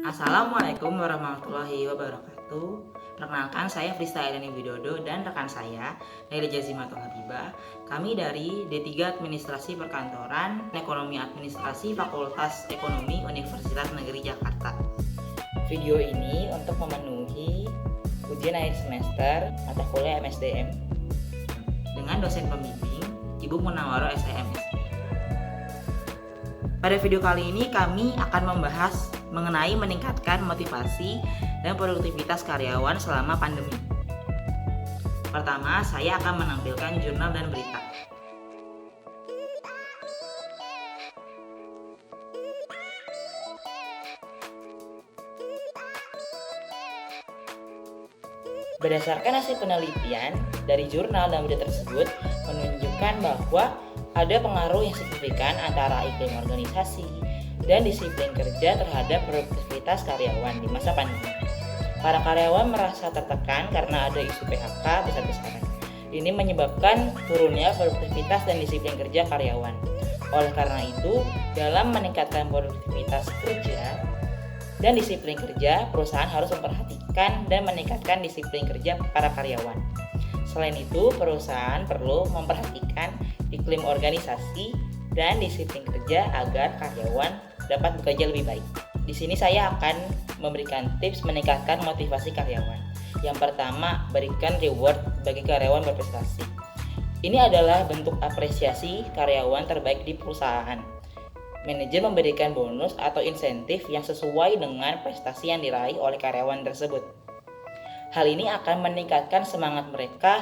Assalamualaikum warahmatullahi wabarakatuh. Perkenalkan, saya Frista Eleni Widodo dan rekan saya Naila Jazimatul Habibah. Kami dari D3 Administrasi Perkantoran Ekonomi Administrasi Fakultas Ekonomi Universitas Negeri Jakarta. Video ini untuk memenuhi ujian akhir semester mata kuliah MSDM dengan dosen pembimbing Ibu Munawwaroh SIMS. Pada video kali ini kami akan membahas mengenai meningkatkan motivasi dan produktivitas karyawan selama pandemi. Pertama, saya akan menampilkan jurnal dan berita. Berdasarkan hasil penelitian dari jurnal dan berita tersebut menunjukkan bahwa ada pengaruh yang signifikan antara iklim organisasi dan disiplin kerja terhadap produktivitas karyawan di masa pandemi. Para karyawan merasa tertekan karena ada isu PHK besar-besaran. Ini menyebabkan turunnya produktivitas dan disiplin kerja karyawan. Oleh karena itu, dalam meningkatkan produktivitas kerja dan disiplin kerja, perusahaan harus memperhatikan dan meningkatkan disiplin kerja para karyawan. Selain itu, perusahaan perlu memperhatikan iklim organisasi dan disiplin kerja agar karyawan dapat bekerja lebih baik. Di sini saya akan memberikan tips meningkatkan motivasi karyawan. Yang pertama, berikan reward bagi karyawan berprestasi. Ini adalah bentuk apresiasi karyawan terbaik di perusahaan. Manajer memberikan bonus atau insentif yang sesuai dengan prestasi yang diraih oleh karyawan tersebut. Hal ini akan meningkatkan semangat mereka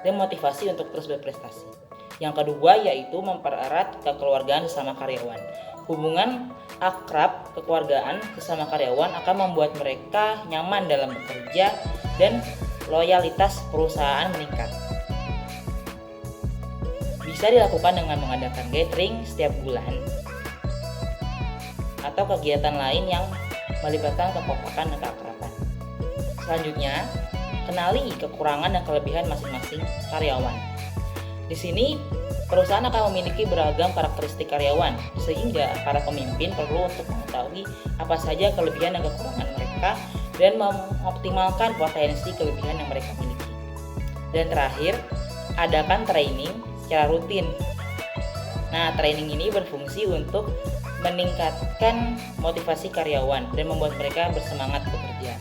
dan motivasi untuk terus berprestasi. Yang kedua yaitu mempererat kekeluargaan sesama karyawan. Hubungan akrab kekeluargaan sesama karyawan akan membuat mereka nyaman dalam bekerja dan loyalitas perusahaan meningkat. Bisa dilakukan dengan mengadakan gathering setiap bulan atau kegiatan lain yang melibatkan kekompakan dan keakraban. Selanjutnya, kenali kekurangan dan kelebihan masing-masing karyawan. Di sini, perusahaan akan memiliki beragam karakteristik karyawan, sehingga para pemimpin perlu untuk mengetahui apa saja kelebihan dan kekurangan mereka dan mengoptimalkan potensi kelebihan yang mereka miliki. Dan terakhir, adakan training secara rutin. Nah, training ini berfungsi untuk meningkatkan motivasi karyawan dan membuat mereka bersemangat bekerja.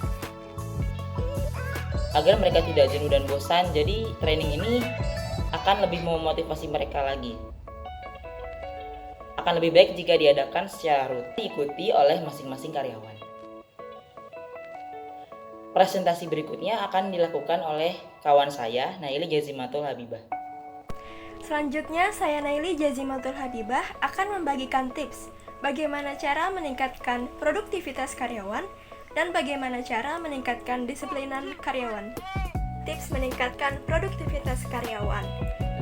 Agar mereka tidak jenuh dan bosan, jadi training ini akan lebih memotivasi mereka lagi. Akan lebih baik jika diadakan secara rutin, diikuti oleh masing-masing karyawan. Presentasi berikutnya akan dilakukan oleh kawan saya, Naili Jazimatul Habibah. Selanjutnya, saya Naili Jazimatul Habibah akan membagikan tips bagaimana cara meningkatkan produktivitas karyawan dan bagaimana cara meningkatkan disiplinan karyawan. Tips meningkatkan produktivitas karyawan.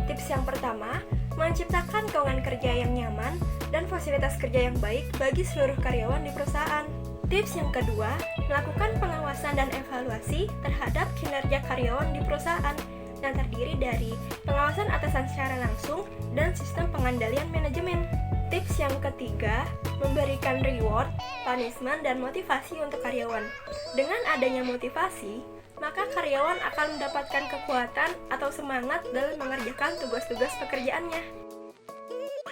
Tips yang pertama, menciptakan lingkungan kerja yang nyaman dan fasilitas kerja yang baik bagi seluruh karyawan di perusahaan. Tips yang kedua, melakukan pengawasan dan evaluasi terhadap kinerja karyawan di perusahaan yang terdiri dari pengawasan atasan secara langsung dan sistem pengandalian manajemen. Tips yang ketiga, memberikan reward, punishment, dan motivasi untuk karyawan. Dengan adanya motivasi, maka karyawan akan mendapatkan kekuatan atau semangat dalam mengerjakan tugas-tugas pekerjaannya.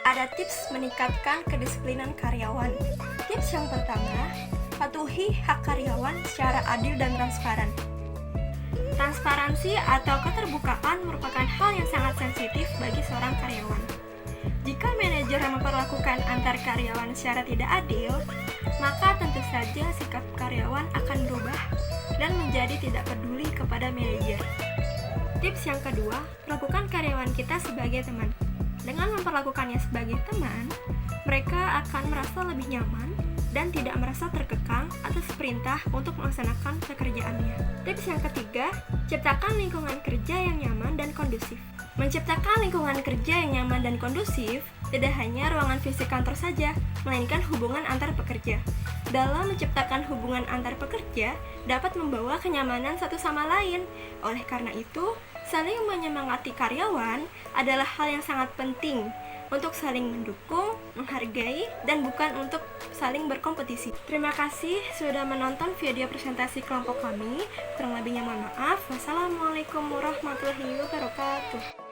Ada tips meningkatkan kedisiplinan karyawan. Tips yang pertama, patuhi hak karyawan secara adil dan transparan. Transparansi atau keterbukaan merupakan hal yang sangat sensitif bagi seorang karyawan. Jika manajer memperlakukan antar karyawan secara tidak adil, maka tentu saja sikap karyawan akan berubah dan menjadi tidak peduli kepada manajer. Tips yang kedua, perlakukan karyawan kita sebagai teman. Dengan memperlakukannya sebagai teman, mereka akan merasa lebih nyaman dan tidak merasa terkekang atas perintah untuk melaksanakan pekerjaannya. Tips yang ketiga, ciptakan lingkungan kerja yang nyaman dan kondusif. Menciptakan lingkungan kerja yang nyaman dan kondusif tidak hanya ruangan fisik kantor saja, melainkan hubungan antar pekerja. Dalam menciptakan hubungan antar pekerja dapat membawa kenyamanan satu sama lain. Oleh karena itu, saling menyemangati karyawan adalah hal yang sangat penting untuk saling mendukung, menghargai, dan bukan untuk saling berkompetisi. Terima kasih sudah menonton video presentasi kelompok kami. Kurang lebihnya mohon maaf. Wassalamualaikum warahmatullahi wabarakatuh.